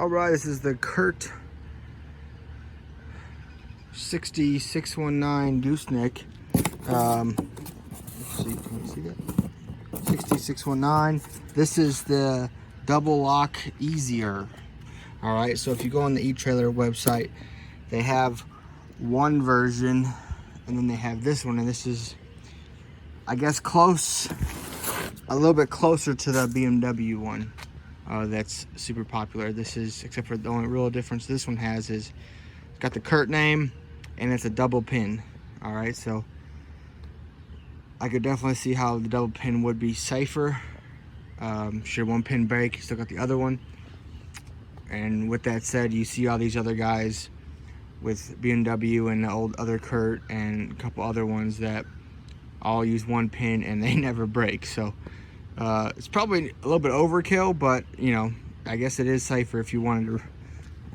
All right, this is the Curt 60619 Gooseneck. Let's see, can you see that? 60619. This is the double lock EZr. All right, so if you go on the eTrailer website, they have one version, and then they have this one, and this is, I guess, a little bit closer to the BMW one. That's super popular. This is, except for the only real difference this one has is it's got the Curt name and it's a double pin. All right, so I could definitely see how the double pin would be safer. Should one pin break, you still got the other one. And with that said, you see all these other guys with BMW and the old other Curt and a couple other ones that all use one pin and they never break. So it's probably a little bit overkill, but you know, I guess it is safer if you we're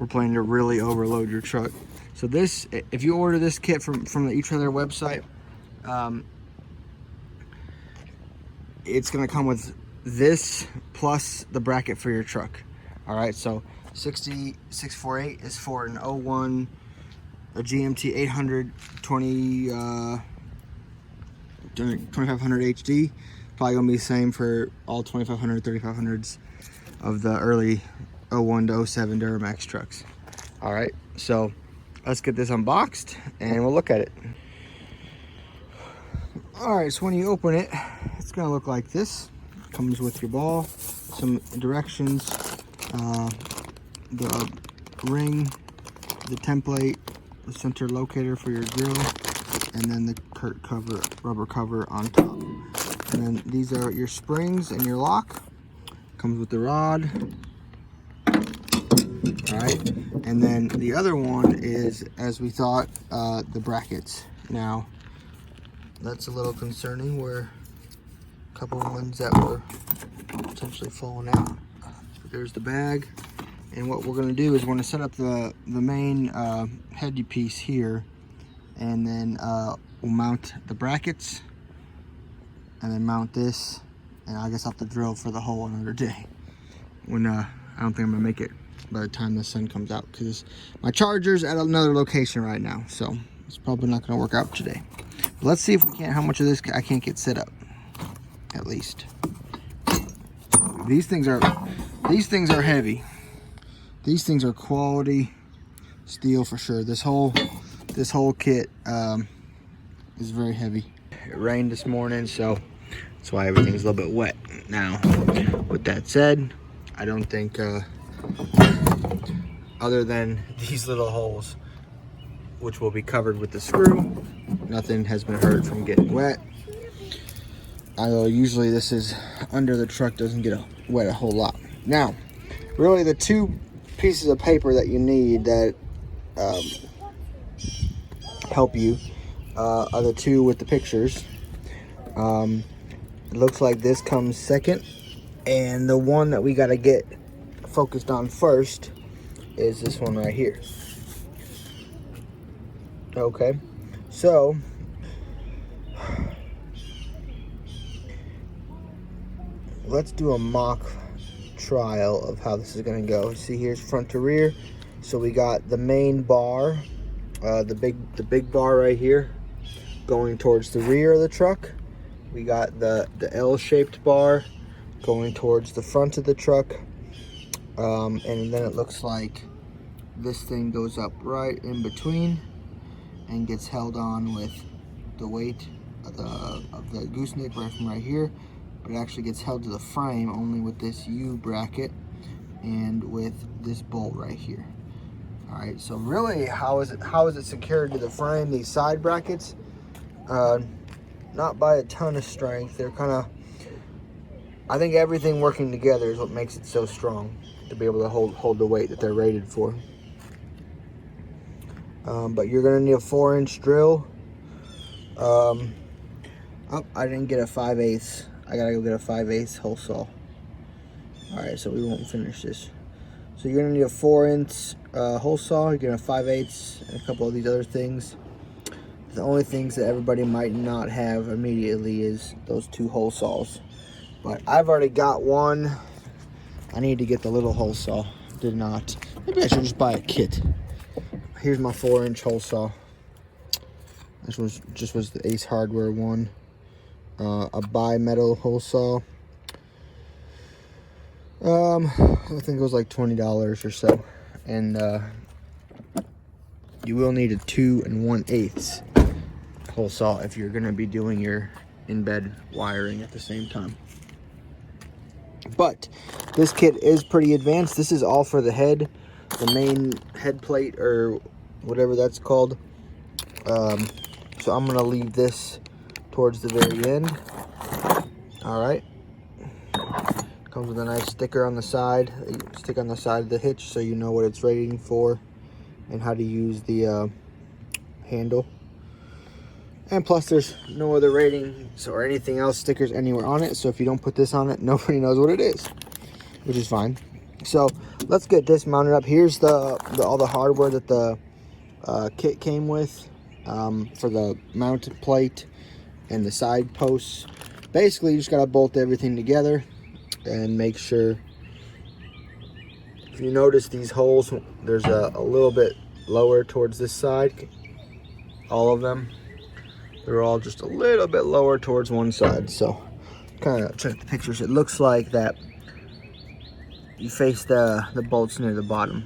planning to really overload your truck. So this, if you order this kit from the eTrailer website, it's gonna come with this plus the bracket for your truck. All right, so 60648 is for an 01, a GMT 800 2500 HD. Probably gonna be the same for all 2500, 3500s of the early 01 to 07 Duramax trucks. All right, so let's get this unboxed and we'll look at it. All right, so when you open it, it's gonna look like this. It comes with your ball, some directions, the ring, the template, the center locator for your grill, and then the Curt cover, rubber cover on top. And then these are your springs and your lock. Comes with the rod. All right, and then the other one is, as we thought, the brackets. Now, that's a little concerning. Where a couple of ones that were potentially falling out. But there's the bag. And what we're gonna do is we're gonna set up the main headpiece here, and then we'll mount the brackets, and then mount this, and I guess I'll have to drill for the hole another day. When I don't think I'm gonna make it by the time the sun comes out, because my charger's at another location right now, so it's probably not gonna work out today. But let's see if we can, how much of this I can't get set up, at least. These things are heavy. These things are quality steel for sure. This whole kit is very heavy. It rained this morning, so that's why everything's a little bit wet. Now, with that said, I don't think, other than these little holes, which will be covered with the screw, nothing has been hurt from getting wet. Although usually this is under the truck, doesn't get wet a whole lot. Now, really the two pieces of paper that you need that help you are the two with the pictures. It looks like this comes second, and the one that we got to get focused on first is this one right here. Okay, so let's do a mock trial of how this is going to go. See, here's front to rear. So we got the main bar, the big bar right here, going towards the rear of the truck. We got the L-shaped bar going towards the front of the truck, and then it looks like this thing goes up right in between and gets held on with the weight of the gooseneck right from right here. But it actually gets held to the frame only with this U bracket and with this bolt right here. All right, so really, how is it secured to the frame? These side brackets, not by a ton of strength. They're kind of, I think everything working together is what makes it so strong to be able to hold the weight that they're rated for. But you're gonna need a 4-inch drill. Oh, I didn't get a 5/8. I gotta go get a 5/8 hole saw. All right, so we won't finish this. So you're gonna need a 4-inch hole saw. You're gonna 5/8 and a couple of these other things. The only things that everybody might not have immediately is those 2 hole saws. But I've already got one. I need to get the little hole saw. did not. Maybe I should just buy a kit. Here's my 4-inch hole saw. This was the Ace Hardware one. A bi-metal hole saw. I think it was like $20 or so. And you will need a 2 1/8 hole saw if you're gonna be doing your in-bed wiring at the same time. But this kit is pretty advanced. This is all for the head, the main head plate or whatever that's called. So I'm gonna leave this towards the very end. All right. Comes with a nice sticker on the side. You stick on the side of the hitch so you know what it's rating for and how to use the handle. And plus there's no other ratings or anything else, stickers anywhere on it. So if you don't put this on it, nobody knows what it is, which is fine. So let's get this mounted up. Here's all the hardware that the kit came with for the mounted plate and the side posts. Basically, you just gotta bolt everything together and make sure. If you notice these holes, there's a little bit lower towards this side. All of them, they're all just a little bit lower towards one side. So kind of check the pictures. It looks like that you face the bolts near the bottom.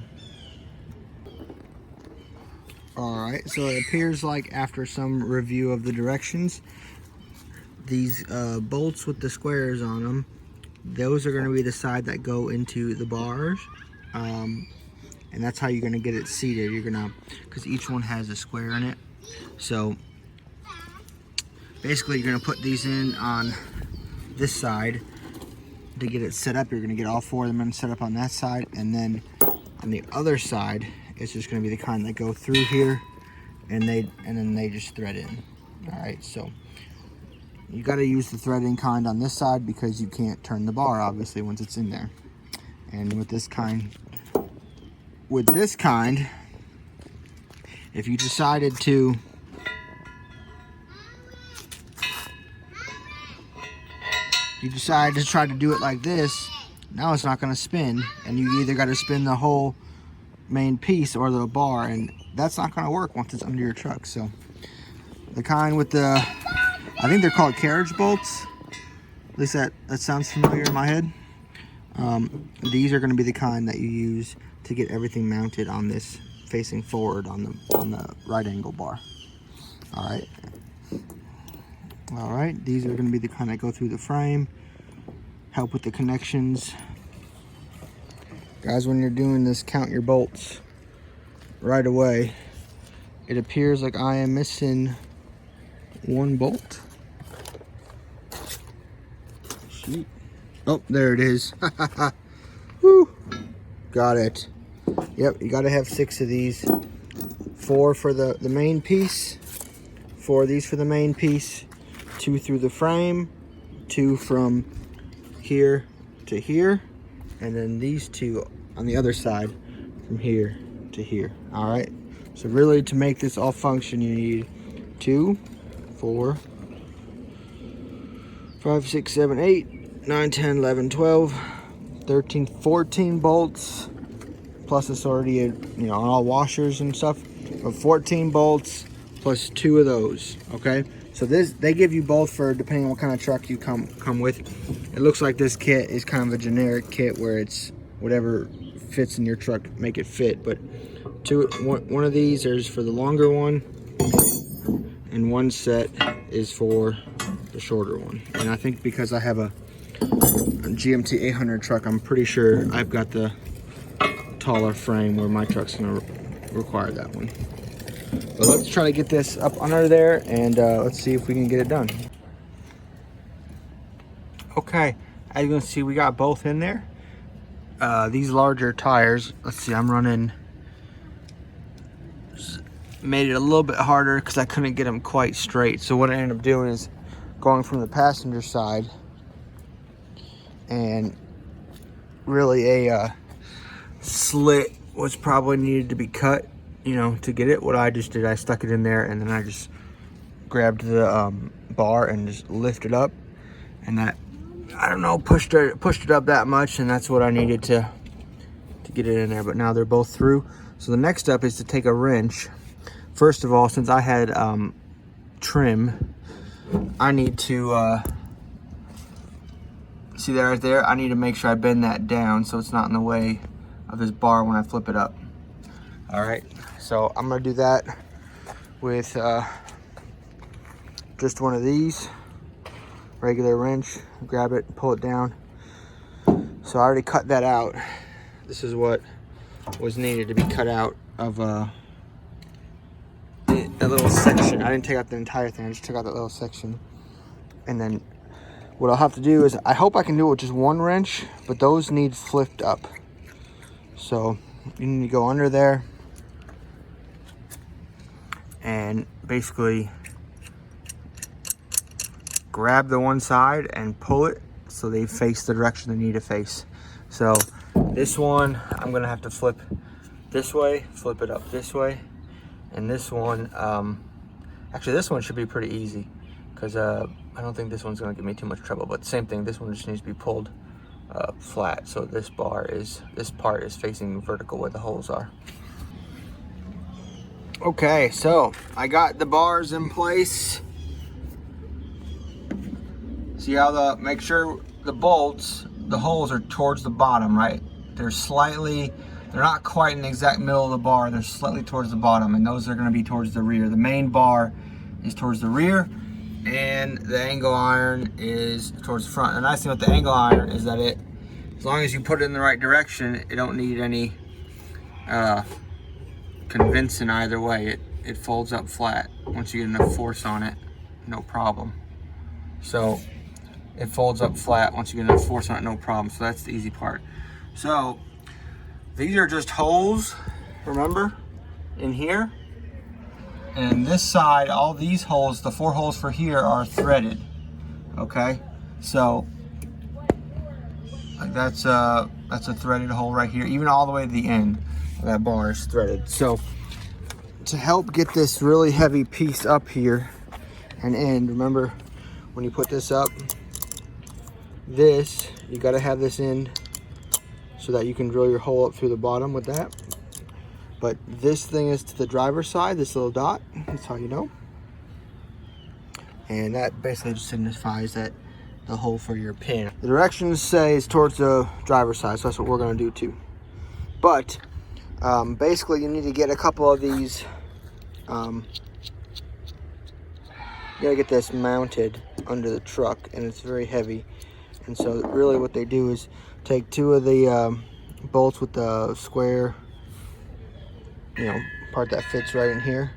Alright, so it appears like after some review of the directions, these bolts with the squares on them, those are going to be the side that go into the bars. And that's how you're going to get it seated. You're going to, because each one has a square in it. So basically you're going to put these in on this side to get it set up. You're going to get all 4 of them and set up on that side, and then on the other side it's just going to be the kind that go through here, and then they just thread in. All right, so you got to use the threading kind on this side because you can't turn the bar obviously once it's in there. And with this kind, if you decided to try to do it like this, now it's not going to spin, and you either got to spin the whole main piece or the bar, and that's not going to work once it's under your truck. So the kind with the, I think they're called carriage bolts, at least that sounds familiar in my head. These are going to be the kind that you use to get everything mounted on this facing forward on the right angle bar. All right, these are going to be the kind that go through the frame, help with the connections. Guys, when you're doing this, count your bolts right away. It appears like I am missing 1 bolt. Shoot. Oh, there it is. Woo. Got it. Yep, you got to have 6 of these. 4 for the main piece. 4 of these for the main piece. 2 through the frame. 2 from here to here. And then these 2 on the other side from here to here. All right. So really, to make this all function, you need 2, 4, 5, 6, 7, 8, 9, 10, 11, 12, 13, 14 bolts. Plus it's already, on all washers and stuff. But 14 bolts plus 2 of those. Okay. So they give you both for depending on what kind of truck you come with. It looks like this kit is kind of a generic kit where it's whatever fits in your truck, make it fit. But one of these is for the longer one, and one set is for the shorter one. And I think because I have a GMT 800 truck, I'm pretty sure I've got the taller frame where my truck's gonna require that one. But let's try to get this up under there, and let's see if we can get it done. Okay, as you can see, we got both in there. These larger tires, let's see, I'm running, made it a little bit harder because I couldn't get them quite straight. So what I ended up doing is going from the passenger side, and really a slit was probably needed to be cut, to get it. What I just did, I stuck it in there, and then I just grabbed the bar and just lifted up, and that, I don't know, pushed it up that much, and that's what I needed to to get it in there, but now they're both through. So the next step is to take a wrench. First of all, since I had trim, I need to see that right there? I need to make sure I bend that down so it's not in the way of this bar when I flip it up. All right, so I'm gonna do that with just one of these, regular wrench, grab it, pull it down. So I already cut that out. This is what was needed to be cut out of that little section. I didn't take out the entire thing, I just took out that little section. And then what I'll have to do is, I hope I can do it with just one wrench, but those need flipped up. So you need to go under there and basically grab the one side and pull it so they face the direction they need to face. So this one, I'm gonna have to flip this way, flip it up this way. And this one, actually this one should be pretty easy because I don't think this one's gonna give me too much trouble, but same thing, this one just needs to be pulled flat. So this part is facing vertical where the holes are. Okay, so I got the bars in place. See how make sure the bolts, the holes are towards the bottom, right? They're not quite in the exact middle of the bar, they're slightly towards the bottom, and those are gonna be towards the rear. The main bar is towards the rear, and the angle iron is towards the front. And the nice thing with the angle iron is that as long as you put it in the right direction, it don't need any convincing either way. It folds up flat. Once you get enough force on it, no problem. So it folds up flat once you get enough force on it, no problem. So that's the easy part. So these are just holes, remember, in here. And this side, all these holes, the 4 holes for here are threaded, okay? So like that's a threaded hole right here, even all the way to the end of that bar is threaded. So to help get this really heavy piece up here and in, remember when you put this up, you gotta have this in so that you can drill your hole up through the bottom with that. But this thing is to the driver's side, this little dot, that's how you know. And that basically just signifies that the hole for your pin. The directions say is towards the driver's side, so that's what we're gonna do too. But basically you need to get a couple of these, you gotta get this mounted under the truck, and it's very heavy. And so really what they do is take 2 of the bolts with the square, part that fits right in here,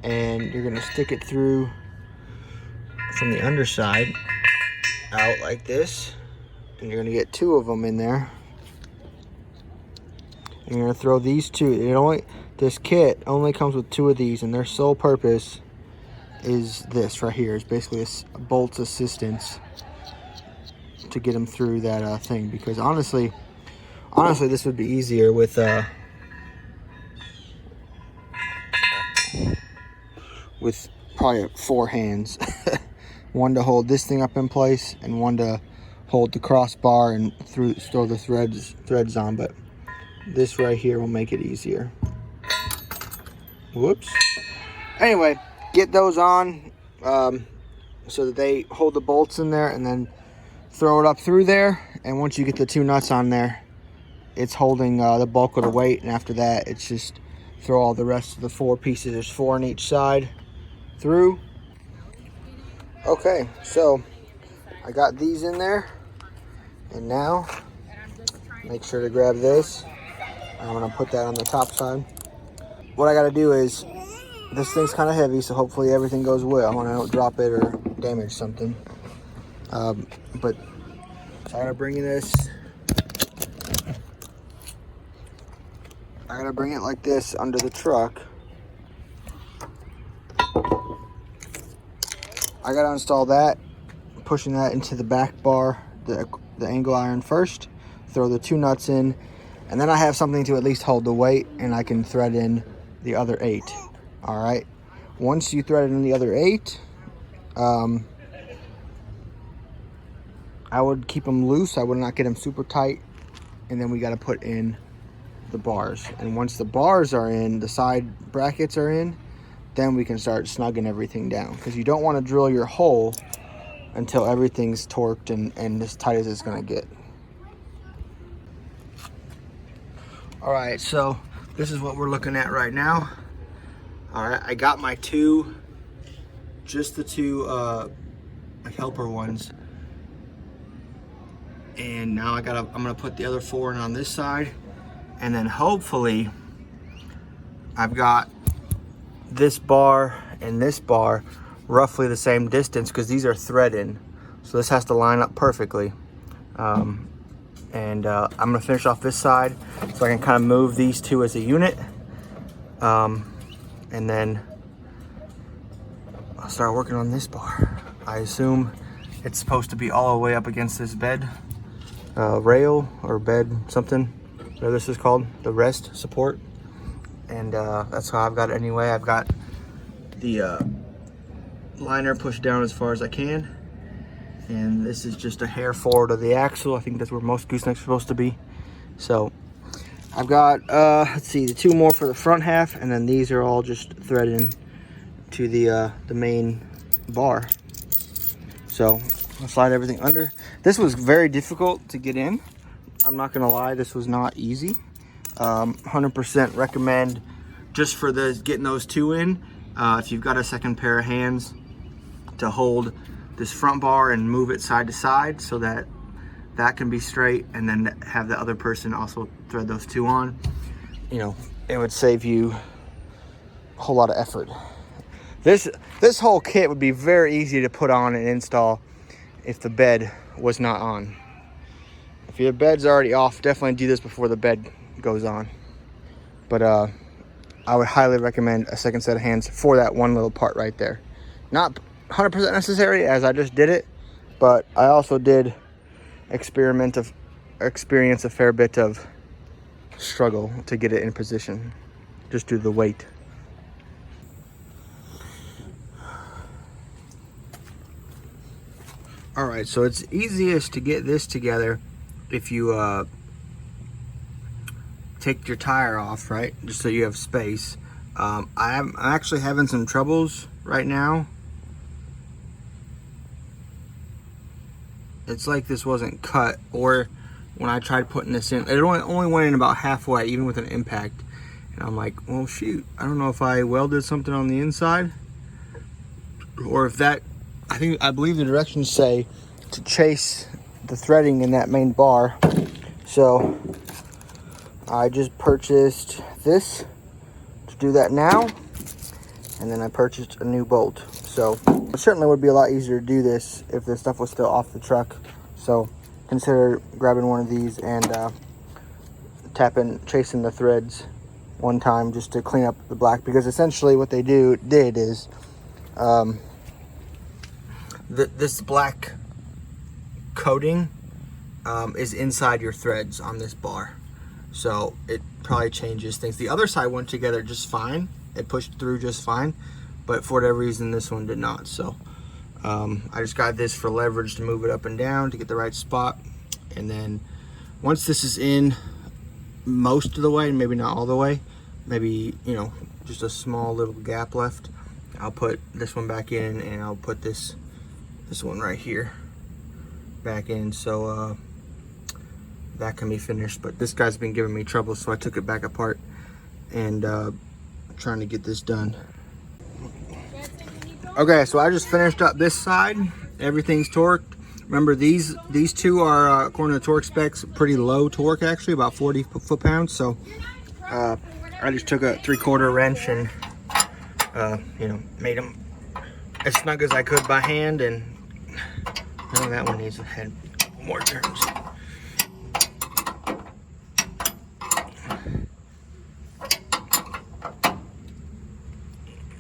and you're gonna stick it through from the underside out like this, and you're gonna get 2 of them in there, and you're gonna throw these 2. This kit only comes with 2 of these, and their sole purpose is this right here. It's basically a bolt's assistance to get them through that thing, because honestly this would be easier with probably 4 hands. One to hold this thing up in place, and one to hold the crossbar and throw the threads on. But this right here will make it easier. Whoops. Anyway, get those on so that they hold the bolts in there, and then throw it up through there. And once you get the 2 nuts on there, it's holding the bulk of the weight, and after that it's just throw all the rest of the 4 pieces, there's 4 on each side, through. Okay, so I got these in there, and now make sure to grab this. I'm gonna put that on the top side. What I gotta do is, this thing's kind of heavy, so hopefully everything goes well and I don't drop it or damage something. But so I gotta bring this, I gotta bring it like this under the truck. I gotta install that, pushing that into the back bar, the angle iron first, throw the 2 nuts in, and then I have something to at least hold the weight, and I can thread in the other 8. All right, once you thread in the other 8, I would keep them loose. I would not get them super tight. And then we got to put in the bars. And once the bars are in, the side brackets are in, then we can start snugging everything down. Because you don't want to drill your hole until everything's torqued and as tight as it's going to get. All right, so this is what we're looking at right now. All right, I got my two, just the two helper ones. And now I'm gonna put the other four in on this side. And then hopefully I've got this bar and this bar roughly the same distance, because these are thread in. So this has to line up perfectly. I'm gonna finish off this side so I can kind of move these two as a unit. And then I'll start working on this bar. I assume it's supposed to be all the way up against this bed rail or bed something, whatever this is called, the rest support. And that's how I've got it anyway. I've got the liner pushed down as far as I can. And this is just a hair forward of the axle. I think that's where most goosenecks are supposed to be. So I've got, let's see, the two more for the front half, and then these are all just threading to the main bar. So I'll slide everything under. This was very difficult to get in. I'm not gonna lie, this was not easy. 100% recommend, just for getting those two in, if you've got a second pair of hands, to hold this front bar and move it side to side so that that can be straight, and then have the other person also thread those two on. You know, it would save you a whole lot of effort. This whole kit would be very easy to put on and install if the bed was not on. If your bed's already off, definitely do this before the bed goes on. But I would highly recommend a second set of hands for that one little part right there. Not 100% necessary, as I just did it, but I also did experience a fair bit of struggle to get it in position, just due to the weight. All right, so it's easiest to get this together if you take your tire off, right? Just so you have space. I'm actually having some troubles right now. It's like this wasn't cut, or when I tried putting this in, it only went in about halfway, even with an impact. And I'm like, well, shoot, I don't know if I welded something on the inside, or if that, I believe the directions say to chase the threading in that main bar. So I just purchased this to do that now, and then I purchased a new bolt. So it certainly would be a lot easier to do this if this stuff was still off the truck. So consider grabbing one of these and chasing the threads one time just to clean up the black, because essentially what they did is this black coating is inside your threads on this bar, so it probably changes things. The other side went together just fine, it pushed through just fine, but for whatever reason this one did not. So I just got this for leverage to move it up and down to get the right spot. And then once this is in most of the way, maybe not all the way, maybe, you know, just a small little gap left, I'll put this one back in, and I'll put this one right here back in, so that can be finished. But this guy's been giving me trouble, so I took it back apart and trying to get this done. Okay, so I just finished up this side. Everything's torqued. Remember, these two are, according to the torque specs, pretty low torque, actually, about 40 foot-pounds. So I just took a 3/4 wrench and you know, made them as snug as I could by hand. And oh, that one needs a head more turns.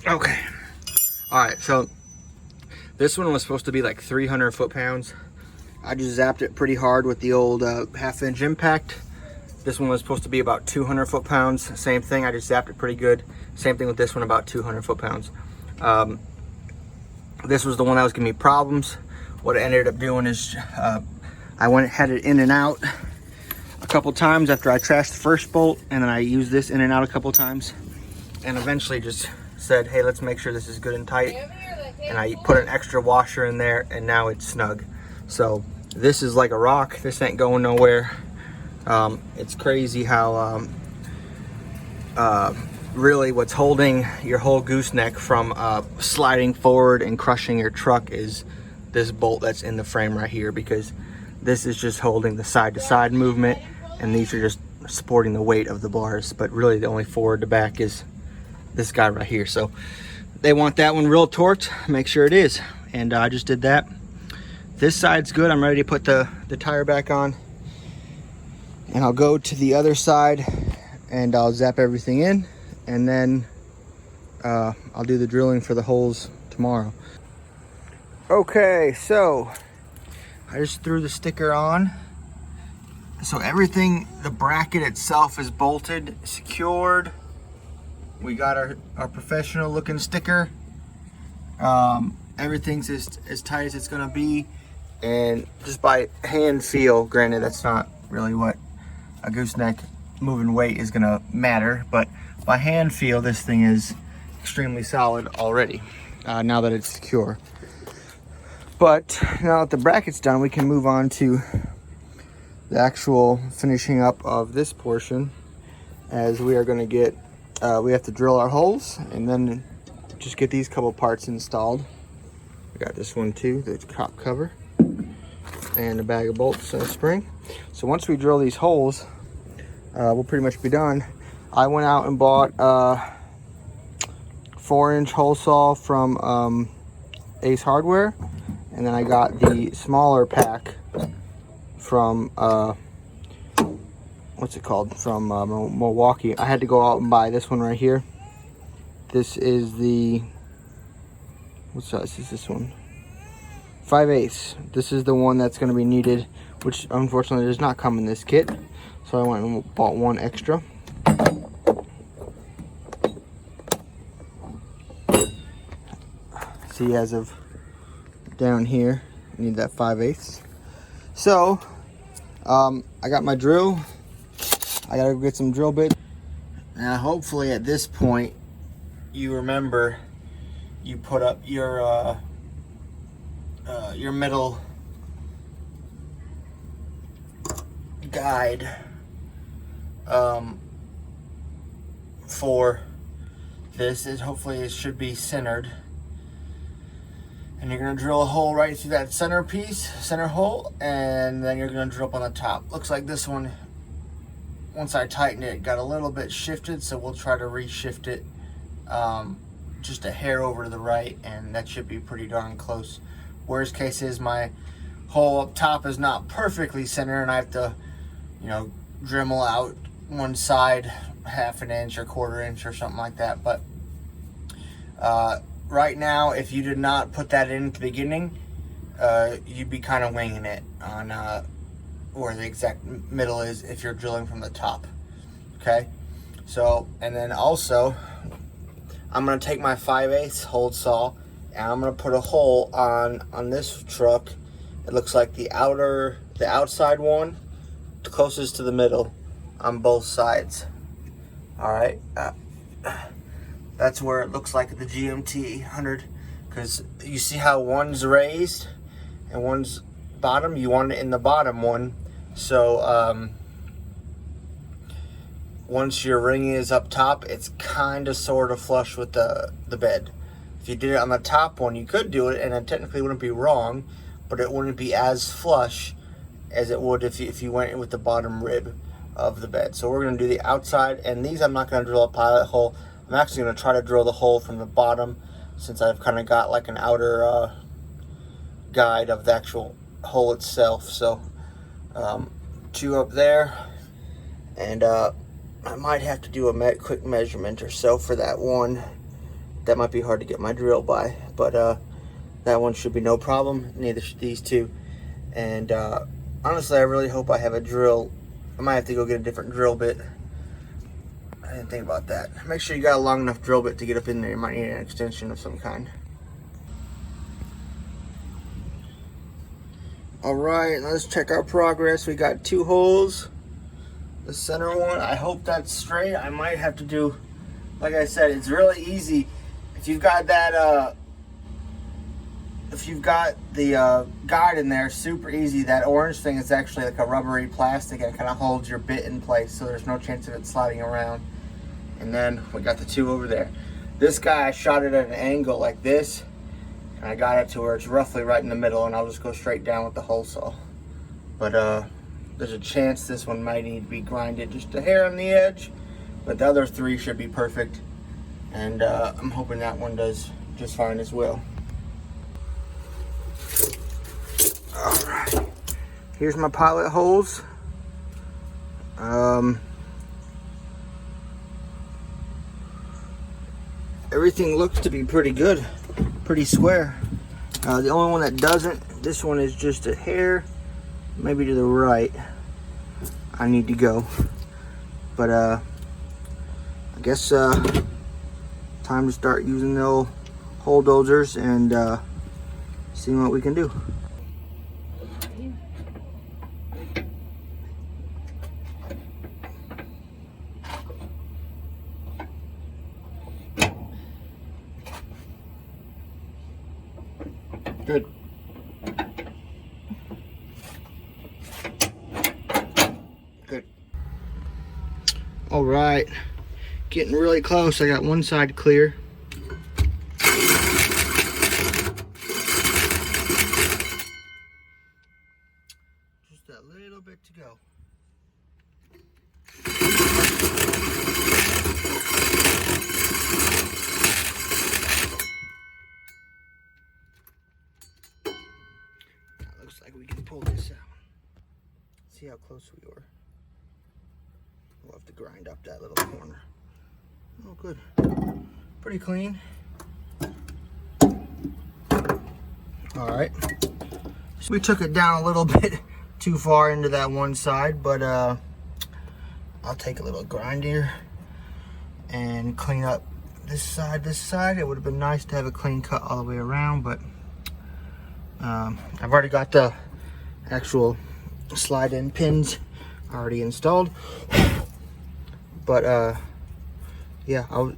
Okay. All right, so this one was supposed to be like 300 foot-pounds. I just zapped it pretty hard with the old 1/2-inch impact. This one was supposed to be about 200 foot-pounds. Same thing, I just zapped it pretty good. Same thing with this one, about 200 foot-pounds. This was the one that was giving me problems. What I ended up doing is I had it in and out a couple times after I trashed the first bolt, and then I used this in and out a couple times, and eventually just said, hey, let's make sure this is good and tight. And I put an extra washer in there, and now it's snug. So this is like a rock. This ain't going nowhere. It's crazy how really what's holding your whole gooseneck from sliding forward and crushing your truck is this bolt that's in the frame right here, because this is just holding the side to side movement, and these are just supporting the weight of the bars. But really the only forward to back is this guy right here. So they want that one real torqued, make sure it is. And I just did that. This side's good. I'm ready to put the tire back on, and I'll go to the other side and I'll zap everything in, and then I'll do the drilling for the holes tomorrow. Okay, so I just threw the sticker on. So everything, the bracket itself is bolted, secured. We got our professional looking sticker. Everything's as tight as it's gonna be. And just by hand feel, granted that's not really what a gooseneck moving weight is gonna matter, but by hand feel, this thing is extremely solid already, now that it's secure. But now that the bracket's done, we can move on to the actual finishing up of this portion, as we are going to get, we have to drill our holes and then just get these couple parts installed. We got this one too, the top cover, and a bag of bolts and a spring. So once we drill these holes, we'll pretty much be done. I went out and bought a 4-inch hole saw from Ace Hardware. And then I got the smaller pack from, what's it called? From Milwaukee. I had to go out and buy this one right here. This is the, what size is this one? 5/8. This is the one that's going to be needed, which unfortunately does not come in this kit. So I went and bought one extra. See, as of down here, I need that 5/8. So I got my drill. I gotta go get some drill bits. Now hopefully at this point you remember you put up your metal guide for this. Hopefully it should be centered. And you're gonna drill a hole right through that center hole, and then you're gonna drill up on the top. Looks like this one, once I tightened it, got a little bit shifted, so we'll try to reshift it just a hair over to the right, and that should be pretty darn close. Worst case is my hole up top is not perfectly centered, and I have to, you know, Dremel out one side 1/2 inch or 1/4 inch or something like that. But right now, if you did not put that in at the beginning, you'd be kind of winging it on where the exact middle is if you're drilling from the top. Okay, so, and then also I'm going to take my 5/8 hole saw, and I'm going to put a hole on this truck. It looks like the outside one, the closest to the middle on both sides. All right, that's where it looks like the GMT 100, because you see how one's raised and one's bottom. You want it in the bottom one, so once your ring is up top, it's kind of sort of flush with the bed. If you did it on the top one, you could do it, and it technically wouldn't be wrong, but it wouldn't be as flush as it would if you went in with the bottom rib of the bed. So we're going to do the outside, and these I'm not going to drill a pilot hole. I'm actually going to try to drill the hole from the bottom, since I've kind of got like an outer guide of the actual hole itself. So 2 up there, and I might have to do a quick measurement or so for that one. That might be hard to get my drill by, but that one should be no problem. Neither should these two. And honestly, I really hope I have a drill. I might have to go get a different drill bit. I didn't think about that. Make sure you got a long enough drill bit to get up in there. You might need an extension of some kind. All right, let's check our progress. We got 2 holes. The center one, I hope that's straight. I might have to do, like I said, it's really easy. If you've got that, if you've got the guide in there, super easy. That orange thing is actually like a rubbery plastic and it kind of holds your bit in place, so there's no chance of it sliding around. And then we got the 2 over there. This guy, I shot it at an angle like this, and I got it to where it's roughly right in the middle, and I'll just go straight down with the hole saw. But there's a chance this one might need to be grinded just a hair on the edge, but the other 3 should be perfect. And I'm hoping that one does just fine as well. All right, here's my pilot holes. Everything looks to be pretty good, pretty square. The only one that doesn't, this one is just a hair, maybe to the right. I need to go, but I guess time to start using the old hole dozers and seeing what we can do. Good. Good. All right, getting really close. I got one side clear. Just a little bit to go. Looks like we can pull this out. See how close we are. We'll have to grind up that little corner. Oh, good. Pretty clean. All right. So we took it down a little bit too far into that one side, but I'll take a little grinder and clean up this side, this side. It would have been nice to have a clean cut all the way around, but I've already got the actual slide-in pins already installed. But yeah, I'll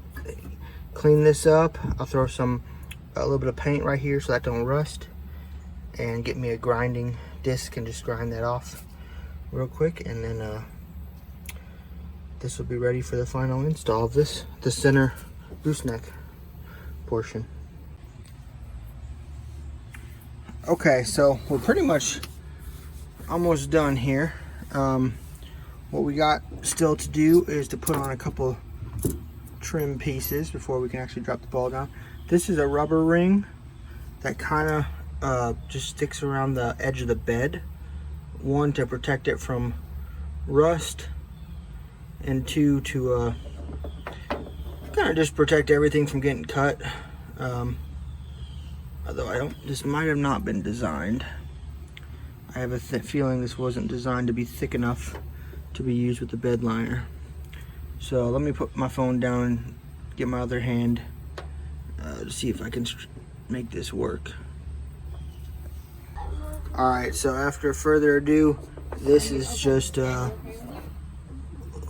clean this up. I'll throw a little bit of paint right here so that don't rust, and get me a grinding disc and just grind that off real quick, and then this will be ready for the final install of this, the center gooseneck portion. Okay, so we're pretty much almost done here. What we got still to do is to put on a couple trim pieces before we can actually drop the ball down. This is a rubber ring that kind of just sticks around the edge of the bed. 1, to protect it from rust, and 2, to kind of just protect everything from getting cut. Although this might have not been designed. I have a feeling this wasn't designed to be thick enough to be used with the bed liner. So let me put my phone down and get my other hand to see if I can make this work. All right, so after further ado, this is just a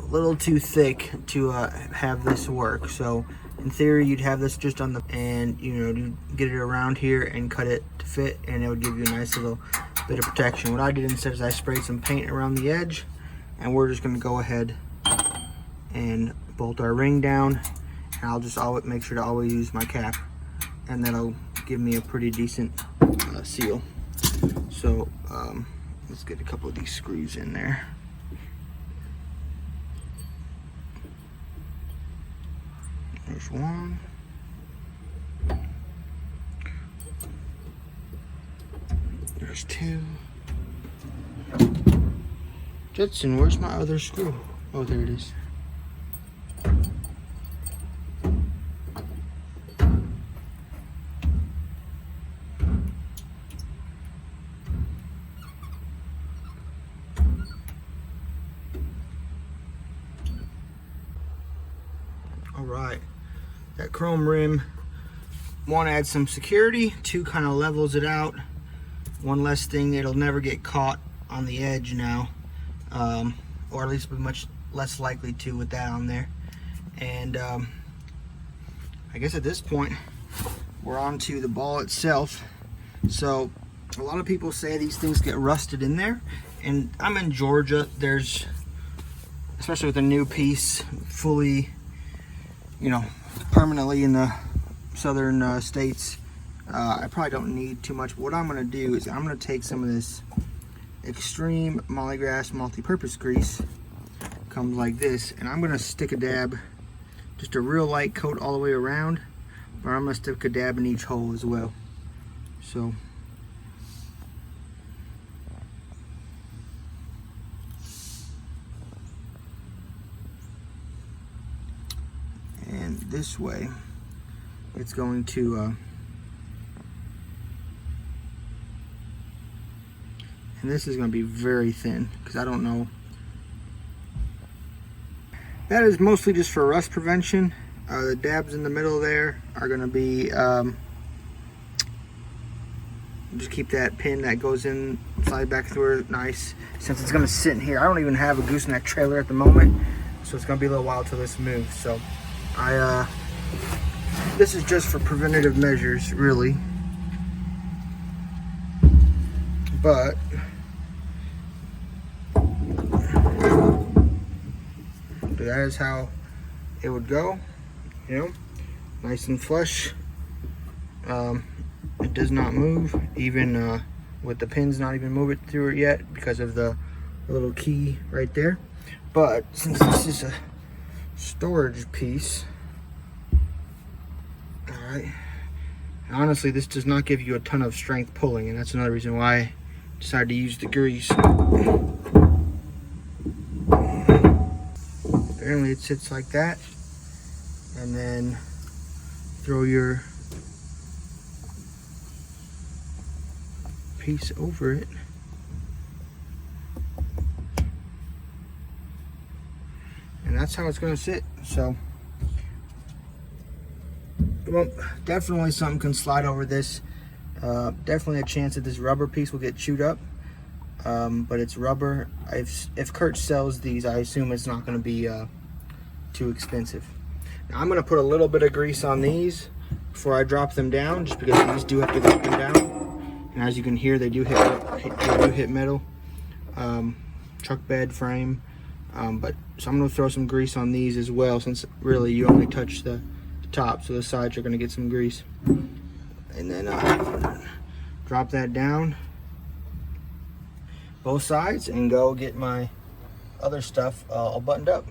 little too thick to have this work. So in theory, you'd have this just on the, and you know, you get it around here and cut it to fit, and it would give you a nice little bit of protection. What I did instead is I sprayed some paint around the edge, and we're just gonna go ahead and bolt our ring down. And I'll just always make sure to always use my cap, and that'll give me a pretty decent seal. So let's get a couple of these screws in there. There's one. There's 2. Judson, where's my other screw? Oh, there it is. All right, that chrome rim, 1 adds some security, 2 kind of levels it out, one less thing. It'll never get caught on the edge now, or at least be much less likely to with that on there. And I guess at this point we're on to the ball itself. So a lot of people say these things get rusted in there, and I'm in Georgia. There's, especially with a new piece, fully, you know, permanently in the southern states, I probably don't need too much. What I'm going to do is I'm going to take some of this Extreme Mollygrass multi-purpose grease, comes like this, and I'm going to stick a dab, just a real light coat all the way around, but I'm going to stick a dab in each hole as well. So and this way it's going to and this is going to be very thin, because I don't know. That is mostly just for rust prevention. The dabs in the middle there are going to be just keep that pin that goes in, slide back through it nice, since it's going to sit in here. I don't even have a gooseneck trailer at the moment, so it's going to be a little while till this moves. So this is just for preventative measures, really. But that is how it would go, you know, nice and flush. It does not move, even with the pins not even moving through it yet, because of the little key right there. But since this is a storage piece, all right, honestly, this does not give you a ton of strength pulling, and that's another reason why I decided to use the grease. Apparently it sits like that, and then throw your piece over it, and that's how it's going to sit. So well, definitely something can slide over this. Definitely a chance that this rubber piece will get chewed up, but it's rubber. If Curt sells these, I assume it's not going to be too expensive. Now I'm going to put a little bit of grease on these before I drop them down, just because these do have to go up and down, and as you can hear, they do hit metal, truck bed frame. But so I'm going to throw some grease on these as well, since really you only touch the top, so the sides are going to get some grease. And then drop that down both sides and go get my other stuff all buttoned up.